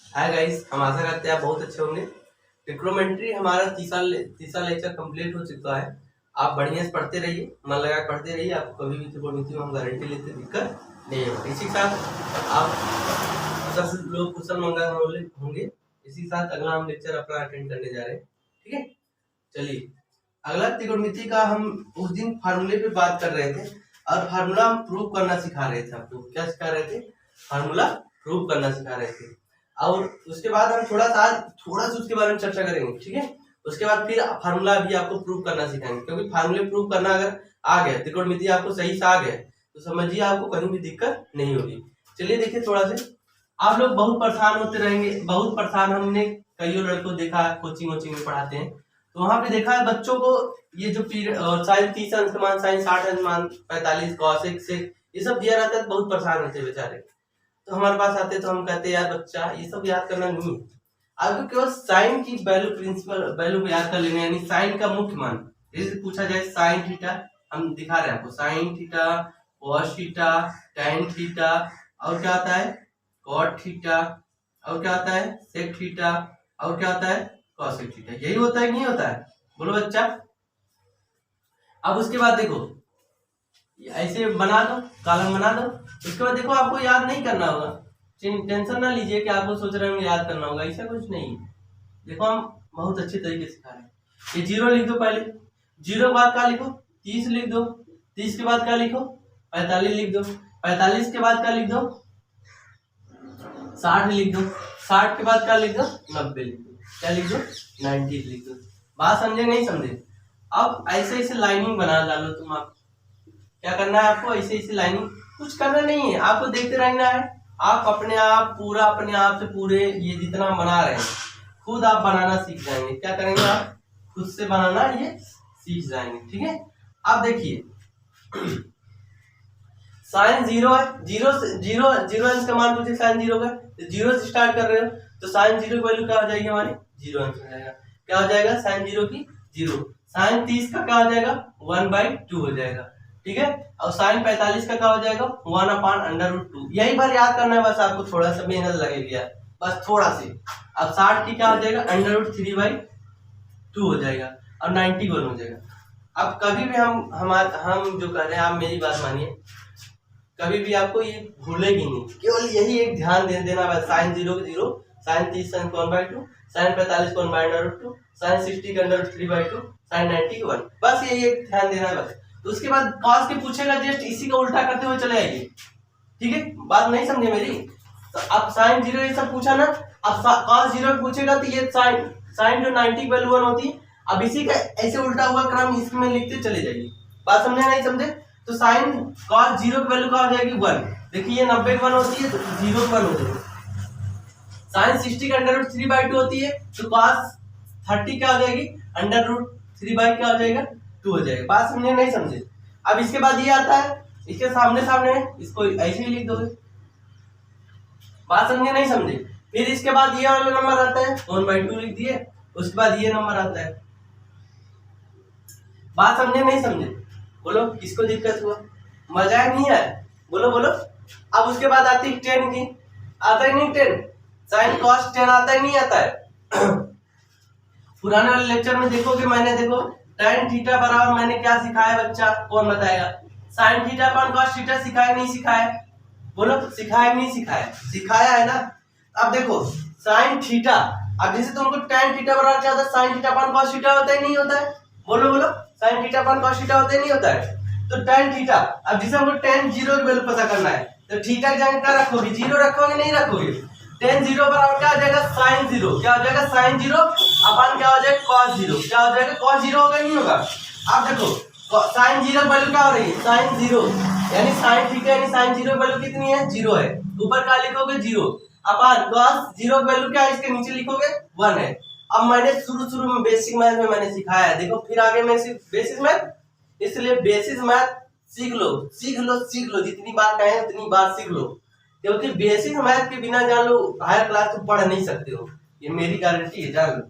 Hi guys, हम आशा करते हैं आप बहुत अच्छे होंगे। ट्रिग्नोमेट्री हमारा तीसरा लेक्चर कंप्लीट हो चुका है। आप बढ़िया से पढ़ते रहिए, मन लगा के पढ़ते रहिए। आपको कभी भी त्रिकोणमिति में हम गारंटी लेते दिक्कत नहीं होगी। इसी के साथ आप सब लोग कुशल मंगल होंगे। इसी के साथ अगला हम लेक्चर अपना अटेंड करने जा रहे हैं। ठीक है, चलिए। अगला त्रिकोणमिति का हम उस दिन फार्मूले पे बात कर रहे थे और फार्मूला हम प्रूव करना सिखा रहे थे। आपको क्या सिखा रहे थे? फार्मूला प्रूव करना सिखा रहे थे। और उसके बाद हम थोड़ा सा उसके बारे में चर्चा करेंगे। ठीक है, उसके बाद फिर फार्मूला भी आपको प्रूव करना सिखाएंगे, क्योंकि फार्मूले प्रूव करना अगर आ गया, त्रिकोणमिति आपको सही से आ गया तो समझिए आपको कहीं भी दिक्कत नहीं होगी। चलिए देखिए, थोड़ा से आप लोग बहुत परेशान होते रहेंगे, बहुत परेशान। हमने कई लड़कों देखा कोचिंग वोचिंग में पढ़ाते हैं, तो वहां पे देखा है बच्चों को ये जो साइन 30 अंक मान, साइन 60 अंक मान, 45 कॉसेक सेक ये सब दिया रहता है, तो बहुत परेशान होते हैं बेचारे। तो हमारे पास आते तो हम कहते यार बच्चा ये सब याद करना नहीं है, आपको केवल साइन की वैल्यू, प्रिंसिपल वैल्यू को याद कर लेना, यानी साइन का मुख्य मान। जैसे पूछा जाए साइन थीटा, हम दिखा रहे हैं आपको sine theta, cos theta, tan theta, और क्या आता है कॉट थीटा, और क्या आता है सेक थीटा, और क्या आता है कॉसेक थीटा। यही होता है कि नहीं होता है? बोलो बच्चा। अब उसके बाद देखो ऐसे बना दो, कॉलम बना दो। उसके बाद देखो आपको याद नहीं करना होगा, टेंशन ना लीजिए कि आपको सोच रहे होंगे याद करना होगा, ऐसा कुछ नहीं है। देखो हम बहुत अच्छे तरीके से सिखा रहे हैं। ये 0 लिख दो, पहले 0 के बाद क्या लिखो 30 लिख दो, 30 के बाद क्या लिखो 45 लिख दो, 45 के बाद क्या लिख दो 60 लिख दो, 60 के बाद क्या लिख दो 90 लिख दो, क्या लिख दो 90 लिख दो। बात समझे नहीं समझे? अब ऐसे ऐसे लाइनिंग बना डालो तुम। आप क्या करना है? आपको ऐसे ऐसे लाइनिंग कुछ करना नहीं है, आपको देखते रहना है। आप अपने आप पूरा अपने आप से पूरे ये जितना बना रहे हैं खुद आप बनाना सीख जाएंगे। क्या करेंगे? आप खुद से बनाना ये सीख जाएंगे। ठीक है, आप देखिए साइन 0 है, 0 से 0 अंश का मान पूछे साइन 0 का, 0 से स्टार्ट कर रहे हो तो साइन 0 की वैल्यू क्या हो जाएगी हमारी 0 अंश हो जाएगा। क्या हो जाएगा साइन 0 की 0। साइन 30 का क्या हो जाएगा 1/2 हो जाएगा। ठीक है, और साइन 45 का क्या हो जाएगा 1/√2। यही बार याद करना है, बस आपको थोड़ा सा मेहनत लगेगी यार, बस थोड़ा सी। अब 60 की क्या हो जाएगा √3/2 हो जाएगा और 91 हो जाएगा। अब कभी भी हम जो कर रहे हैं, आप मेरी बात मानिए, कभी भी आपको ये भूलेगी नहीं, केवल यही एक ध्यान दे देना है। साइन 0 को 0, साइन 30 साइन 1/2, साइन 45 को 1/√2, साइन 60 का √3/2, साइन 90 को 1, बस यही एक ध्यान देना है बस। तो उसके बाद कॉस के पूछेगा, जस्ट इसी का उल्टा करते हुए चले आइए। ठीक है, बात नहीं समझे मेरी? तो अब साइन 0 ये सब पूछा ना, अब कॉस 0 पूछेगा तो ये साइन जो 90 की वैल्यू 1 होती है, अब इसी का ऐसे उल्टा हुआ क्रम इसमें लिखते चले जाइए। बात समझे नहीं समझे? तो साइन कॉस 0 की वैल्यू क्या हो जाएगी 1। देखिए ये 90 की 1 होती है तो 0 की 1 हो जाएगी। साइन 60 का √3/2 होती है तो कॉस 30 क्या हो जाएगी √3 क्या हो जाएगा 2 हो जाएगा। बात समझे नहीं समझे? अब इसके बाद ये आता है, इसके सामने सामने है, इसको ऐसे ही लिख दोगे। बात समझे नहीं समझे? फिर इसके बाद ये वाला नंबर आता है 1/2 लिख दिए, उसके बाद ये नंबर आता है। बात समझे नहीं समझे? बोलो किसको दिक्कत हुआ, मजाक नहीं आया? बोलो बोलो। अब उसके बाद आती है 10 की, आता ही नहीं 10, साइन कॉस 10 आता ही नहीं आता है। पुराने वाले लेक्चर में देखोगे मैंने, देखो tan थीटा बराबर मैंने क्या सिखाया बच्चा, कौन बताएगा? Sine theta upon cos theta सिखाया नहीं सिखाया? बोलो सिखाया नहीं सिखाया? सिखाया है ना। अब देखो साइन थीटा, अब जैसे तुमको tan थीटा बराबर क्या होता है, sine theta upon cos theta होता ही नहीं होता है? बोलो बोलो, sine theta upon cos theta होता ही नहीं होता है। तो tan थीटा, अब जैसे हमको tan 0 की वैल्यू पता करना है तो थीटा की जगह क्या रखोगे 0 रखोगे नहीं रखोगे? tan 0 बराबर क्या हो जाएगा साइन 0, क्या हो जाएगा साइन 0 अपन क्या हो जाएगा cos 0, क्या हो जाएगा cos 0 होगा नहीं होगा? अब देखो साइन 0 की वैल्यू क्या हो रही है साइन 0, यानी साइन थीटा यानी साइन 0 की वैल्यू कितनी है 0 है, ऊपर क्या लिखोगे 0 अपन cos 0 की वैल्यू क्या है इसके नीचे लिखोगे 1 है। अब मैंने शुरू में बेसिक मैथ में मैंने सिखाया है, देखो फिर आगे मैं बेसिक मैथ, इसलिए बेसिक मैथ सीख लो सीख लो सीख लो, जितनी बार कहें उतनी बार सीख लो, क्योंकि बेसिक मैथ के बिना जान लो हायर क्लास तो पढ़ नहीं सकते हो, ये मेरी गारंटी है, जान लो।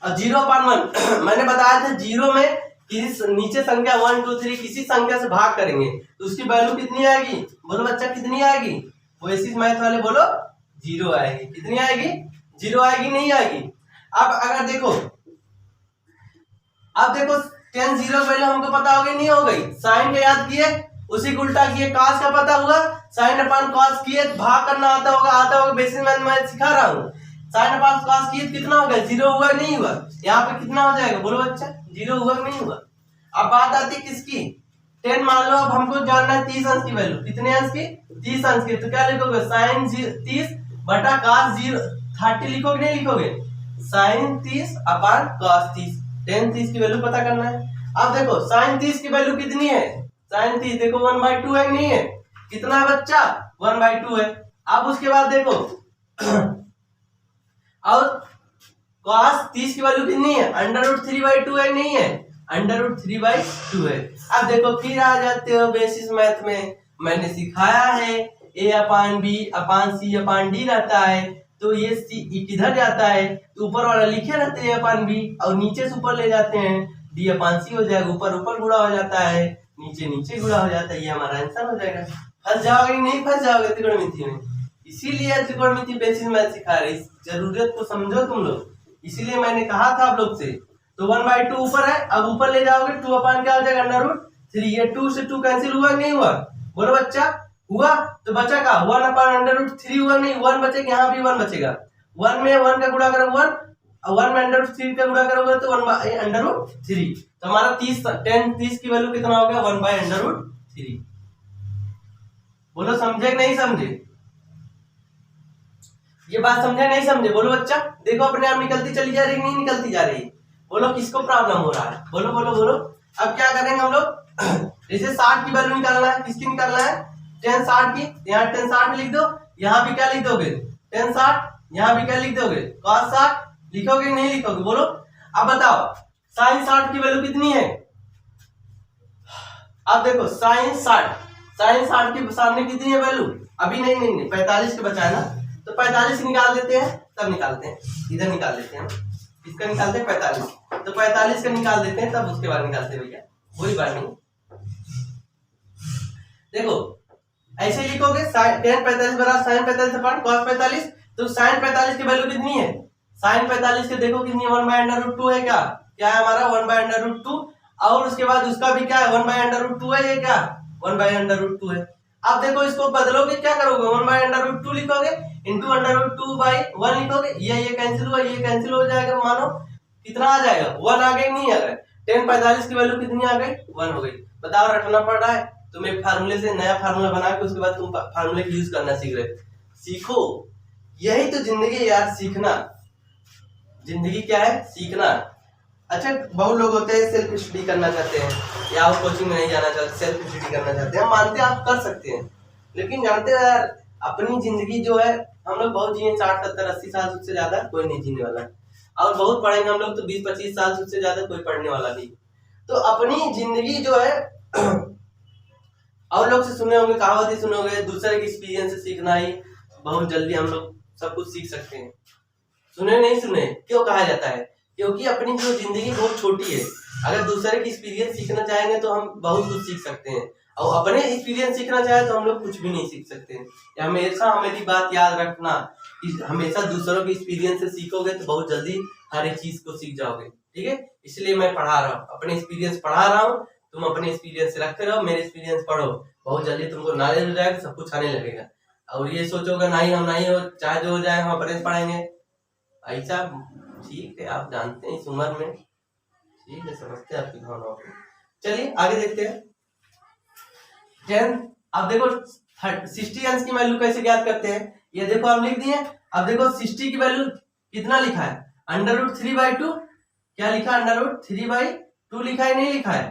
और 0/1 मैंने बताया था 0 में किसी नीचे संख्या 1 2 3 किसी संख्या से भाग करेंगे तो उसकी वैल्यू कितनी आएगी? बोलो बच्चा कितनी आएगी? बेसिक मैथ वाले बोलो जीरो आएगी। कितनी आएगी? जीरो आएगी, नहीं आएगी। अब अगर देखो, अब देखो टेन जीरो पहले हमको पता हो गई, नहीं हो गई? साइन का याद किए, उसी को उल्टा किए, कॉस का पता हुआ, साइन अपान कॉस किए, भाग करना आता होगा बेसिस मैं सिखा रहा हूँ। साइन अपान कॉस किए कितना हो गया? जीरो हुआ, नहीं हुआ? यहाँ पे कितना हो जाएगा बोलो बच्चा? जीरो हुआ, नहीं हुआ? अब बात आती है किसकी? 10 मान लो, अब हमको जानना है 30 अंश की वैल्यू। कितने अंश की? 30 अंश की। तो क्या लिखोगे? साइन 30 बटा कॉस 30 लिखोगे, नहीं लिखोगे? साइन 30 अपान कॉस 30, 10 30 की वैल्यू पता करना है। अब देखो साइन 30 की वैल्यू कितनी है? साइन 30 देखो 1/2 है, नहीं है? कितना है बच्चा? 1/2 है। अब उसके बाद देखो और cos 30 की वैल्यू कितनी है? √3/2 है, नहीं है? √3/2 है। अब देखो फिर आ जाते हो बेसिस मैथ में। मैंने सिखाया है a upon b upon c upon d रहता है, तो ये c किधर जाता है? तो ऊपर वाला लिखे रहते हैं a अपान b, और नीचे से ऊपर ले जाते हैं, d अपान c हो जाएगा। ऊपर ऊपर गुणा हो जाता है, नीचे नीचे गुणा हो जाता है। ये हमारा आंसर हो जाएगा। फंस जाओगे नहीं? फंस जाओगे त्रिकोणमिति में। इसीलिए त्रिकोणमिति बेसिस मैथ सिखा रहे, इस जरूरत को समझो तुम लोग, इसीलिए मैंने कहा था आप लोग से। तो 1/2 ऊपर है, अब ऊपर ले जाओगे 2 अपान क्या हो जाएगा? √3। ये 2 से 2 कैंसिल हुआ, नहीं हुआ? बोलो बच्चा, हुआ? तो बचा का 1 अपान √3 हुआ, नहीं? 1 बचेगा, यहाँ भी 1 बचेगा। 1 में 1 का गुणा करो 1, और 1 में √3 का गुणा करोगे तो 1/√3। तो हमारा 10 की वैल्यू कितना हो गया? 1/√3। बोलो समझे कि नहीं समझे? ये बात समझे नहीं समझे? बोलो बच्चा। देखो अपने आप निकलती चली जा रही, नहीं निकलती जा रही? बोलो किसको प्रॉब्लम हो रहा है? बोलो बोलो बोलो। अब क्या करेंगे हम लोग? जैसे 60 की वैल्यू निकालना है, किसकी निकालना है? tan 60 की। यहाँ tan 60 लिख दो, यहाँ भी क्या लिख दोगे? tan 60, यहाँ भी क्या लिख दोगे? cos 60 लिखोगे, नहीं लिखोगे? बोलो। अब बताओ sin 60 की वैल्यू कितनी है? अब देखो sin 60 के सामने कितनी है वैल्यू? अभी नहीं 45 के बचा है ना, तो 45 निकाल देते हैं, तब निकालते हैं। इधर निकाल देते हैं, इसका निकालते हैं 45, तो 45 का निकाल देते हैं, तब उसके बाद निकालते हैं भैया, कोई बात नहीं। देखो ऐसे लिखोगे tan 45 बराबर sin 45 अपान cos 45, तो sin 45 की वैल्यू कितनी है? sin 45 के देखो कितनी है? 1/√2 है। क्या है हमारा? 1/√2। और उसके बाद उसका भी क्या है? 1/√2 है। ये क्या? 1/√2 है। अब देखो इसको बदलोगे, क्या करोगे? 1/√2 लिखोगे इंटू √2/1 लिखोगे, ये कैंसिल हुआ, ये कैंसिल हो जाएगा। मानो कितना आ जाएगा? 1 आ गई, नहीं आ गया? tan 45 की वैल्यू कितनी आ गई? 1 हो गई। बताओ रटना पड़ रहा है तुम्हें? फार्मूले से नया फार्मूला बना के उसके बाद तुम फार्मूले का यूज करना सीख रहे। सीखो, यही तो जिंदगी है यार, सीखना। जिंदगी क्या है? सीखना। अच्छा बहुत लोग होते हैं सेल्फ स्टडी करना चाहते हैं, या वो कोचिंग में नहीं जाना चाहते, सेल्फ स्टडी करना चाहते हैं। हम मानते हैं आप कर सकते हैं, लेकिन जानते हो यार अपनी जिंदगी जो है, हम लोग बहुत जिए 60 70 80 साल, उससे ज्यादा कोई नहीं जीने वाला है। और बहुत पढ़ेंगे हम लोग तो 20 25 साल, उससे ज्यादा कोई पढ़ने वाला नहीं। तो अपनी जिंदगी जो है और लोग से सुने होंगे, कहावत ही सुने होंगे, दूसरे के एक्सपीरियंस से सीखना ही बहुत जल्दी हम लोग सब कुछ सीख सकते हैं। सुने नहीं सुने? क्यों कहा जाता है? क्योंकि अपनी जो जिंदगी बहुत छोटी है, अगर दूसरे की एक्सपीरियंस सीखना चाहेंगे तो हम बहुत कुछ सीख सकते हैं, और अपने एक्सपीरियंस सीखना चाहे तो हम लोग कुछ भी नहीं सीख सकते हैं। हमेशा मेरी बात याद रखना कि हमेशा दूसरों के एक्सपीरियंस से सीखोगे तो बहुत जल्दी हर एक चीज को सीख जाओगे। ठीक है, इसलिए मैं पढ़ा रहा हूँ, अपने एक्सपीरियंस पढ़ा रहा हूँ, तुम अपने एक्सपीरियंस से रखते रहो, मेरे एक्सपीरियंस पढ़ो, बहुत जल्दी तुमको नॉलेज हो जाएगा, सब कुछ आने लगेगा। और ये सोचोगे नहीं हम नहीं हो, चाहे जो हो जाए हम अपने पढ़ेंगे, ऐसा ठीक है, आप जानते हैं इस उम्र में, ठीक है, समझते हैं आपकी भावनाओं को। चलिए आगे देखते हैं। 10 अब देखो 60 अंश की वैल्यू कैसे ज्ञात करते हैं, ये देखो हम लिख दिए। अब देखो 60 की वैल्यू कितना लिखा है? √3/2। क्या लिखा है? √3/2 लिखा है, नहीं लिखा है?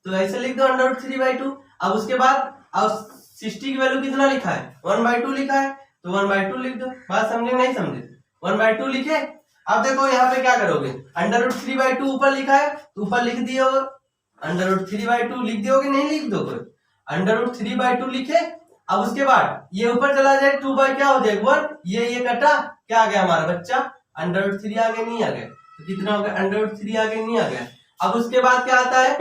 तो ऐसे लिख दो √3/2। अब उसके बाद अब 60 की वैल्यू कितना लिखा है? 1/2 लिखा है, तो 1/2 लिख दो। बात समझे नहीं समझे? 1/2 लिखे। अब देखो यहाँ पे क्या करोगे? √3/2 ऊपर लिखा है तो ऊपर लिख दिए होगे, √3/2 लिख दियोगे, नहीं लिख दोगे? √3/2 लिखे। अब उसके बाद ये ऊपर चला जाए, 2 बाई क्या हो जाएगा? 1। ये कटा, क्या आ गया हमारा बच्चा? √3 आ गया, नहीं आ गया? तो कितना हो गया? √3 आ गया, नहीं आ गया? अब उसके बाद क्या आता है?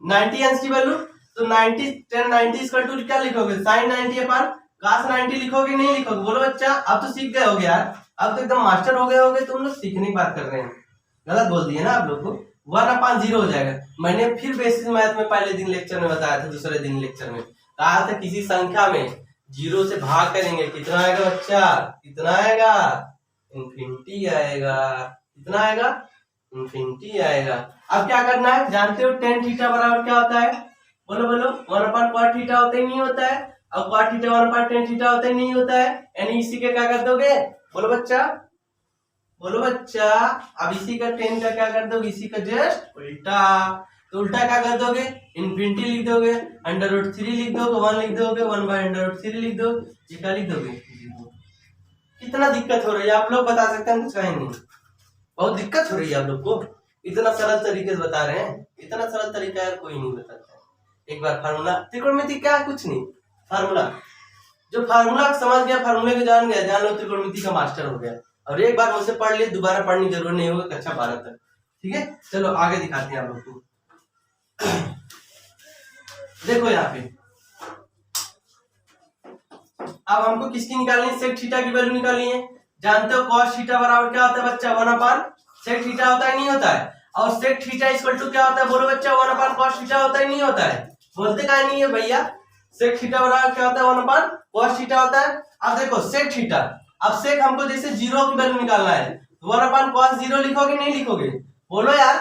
90 अंश की वैल्यू, तो 90 10 90 क्या लिखोगे? sin 90 अपान cos 90 लिखोगे नहीं लिखोगे? बोलो बच्चा, अब तो सीख गए होगे यार, अब तो एकदम मास्टर हो गए होगे तुम लोग, सीखने की बात कर रहे हैं। गलत बोल दिए ना आप लोग को, 1/0 हो जाएगा। मैंने फिर बेसिस मैथ में पहले दिन लेक्चर में बताया था, दूसरे दिन लेक्चर में कहा था किसी संख्या में 0 से भाग करेंगे, कितना आएगा बच्चा? कितना आएगा? इन्फिनिटी आएगा। कितना आएगा? इन्फिनिटी आएगा। अब क्या करना है, जानते हो tan थीटा बराबर क्या होता है? बोलो बोलो, 1/cot थीटा होता ही नहीं होता है, और cot थीटा 1/tan थीटा होता ही नहीं होता है, यानी इसी के क्या कर दोगे? बोलो बच्चा, बोलो बच्चा, अब इसी का tan का क्या कर दोगे? इसी का जस्ट उल्टा। तो उल्टा क्या कर दोगे? इन्फिनिटी लिख दोगे, √3 लिख दोगे, 1 लिख दोगे, 1/√3 लिख दो, ये क्या लिख दोगे? कितना दिक्कत हो रही है आप लोग बता सकते हैं? कुछ कहीं नहीं, बहुत दिक्कत हो रही है आप लोग को, इतना सरल तरीके से बता रहे हैं, इतना सरल तरीका यार कोई नहीं बताता है। एक बार फार्मूला, त्रिकोणमिति क्या है? कुछ नहीं, फार्मूला, जो फार्मूला समझ गया, फार्मूले को जान गया, जान लो त्रिकोणमिति का मास्टर हो गया। और एक बार मुझसे पढ़ लिए, दोबारा पढ़ने की जरूरत नहीं होगा कक्षा 12 तक। ठीक है, चलो आगे दिखाते हैं आप लोग को। देखो यहाँ पे, अब हमको किसकी निकालनी है? सेक थीटा की वैल्यू निकालनी है। जानते हो cos थीटा बराबर क्या होता है बच्चा? 1/sec थीटा होता है, नहीं होता है? और sec थीटा इक्वल टू क्या होता है? बोलो बच्चा, 1/cos थीटा होता है, नहीं होता है? बोलते क्या नहीं है भैया? sec थीटा बराबर क्या होता है? 1/cos थीटा होता है। अब देखो sec थीटा, अब sec हमको जैसे 0 की वैल्यू निकालना है, 1/cos 0 लिखोगे नहीं लिखोगे? बोलो यार,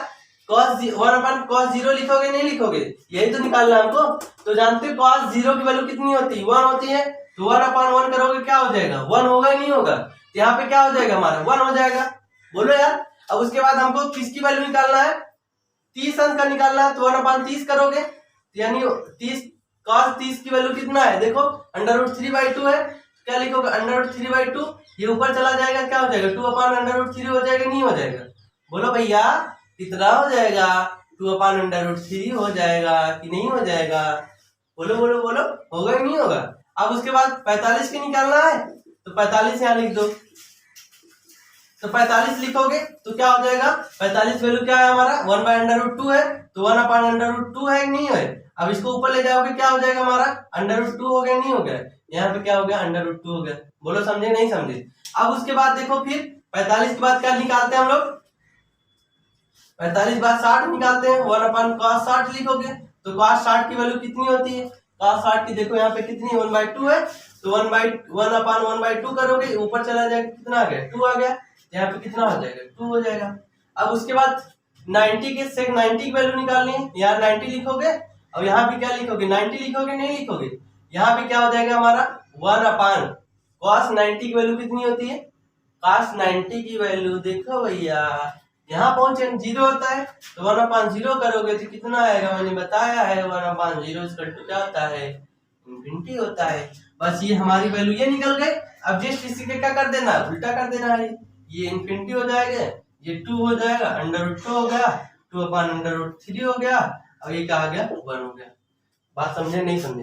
1/cos 0 लिखोगे नहीं लिखोगे? यही तो निकालना हमको। तो जानते हो cos 0 की वैल्यू कितनी होती है? 1 होती है। तो 1/1 करोगे क्या हो जाएगा? 1 होगा ही नहीं होगा? तो यहाँ पे क्या हो जाएगा हमारा? 1 हो जाएगा। बोलो यार, अब उसके बाद हमको किसकी वैल्यू निकालना है? 30 अंश का निकालना है। तो 1/30 करोगे, यानी 30 cos 30 की वैल्यू कितना है? देखो √3/2 है, क्या लिखोगे? √3/2, ये ऊपर चला जाएगा, क्या हो जाएगा? 2/√3 हो जाएगा, नहीं हो जाएगा? बोलो भैया, कितना हो जाएगा? 2/√3 हो जाएगा कि नहीं हो जाएगा? बोलो बोलो बोलो, होगा कि नहीं होगा? अब उसके बाद 45 की निकालना है, तो 45 यहाँ लिख दो। तो 45 लिखोगे तो क्या हो जाएगा? 45 वैल्यू क्या है हमारा? 1/√2 है, तो 1/√2 है कि नहीं है? अब इसको ऊपर ले जाओगे, क्या हो जाएगा हमारा? √2 हो गया, नहीं हो गया? यहाँ पे क्या हो गया? √2 हो गया। बोलो समझे नहीं समझे? अब उसके बाद देखो, फिर 45 के बाद क्या निकालते हैं हम लोग? 45 बाद 60 निकालते हैं, 1/cos 60 लिखोगे, तो cos 60 की वैल्यू कितनी होती है? cos 60 की देखो यहाँ पे कितनी? 1/2 है, तो 1/1/2 करोगे, ऊपर चला जाएगा, कितना आ गया? 2 आ गया। यहाँ पे कितना हो जाएगा? 2 हो जाएगा। अब उसके बाद 90 के सेक 90 की वैल्यू निकालनी है, यहाँ 90 लिखोगे, और यहाँ पे क्या लिखोगे? 90 लिखोगे नहीं लिखोगे? यहाँ पे क्या हो जाएगा हमारा? 1/cos 90 की वैल्यू कितनी होती है? cos 90 की वैल्यू देखो भैया, यहाँ पहुंचे 0 होता है, तो 1/0 करोगे तो कितना आएगा? मैंने बताया है 1/0 क्या होता है? इन्फिनिटी होता है। बस ये हमारी वैल्यू ये निकल गई। अब जस्ट इसी के क्या कर देना? उल्टा कर देना है, ये इन्फिनिटी हो जाएगा, ये 2 हो जाएगा, √2 हो गया, 2/√3 हो गया, और ये क्या आ गया? 1 हो गया। बात समझे नहीं समझे?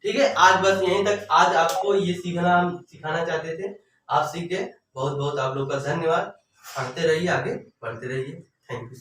ठीक है, आज बस यहीं तक। आज आपको ये सिखाना चाहते थे, आप सीख गए। बहुत बहुत आप लोग का धन्यवाद। पढ़ते रहिए, आगे बढ़ते रहिए। Thank you.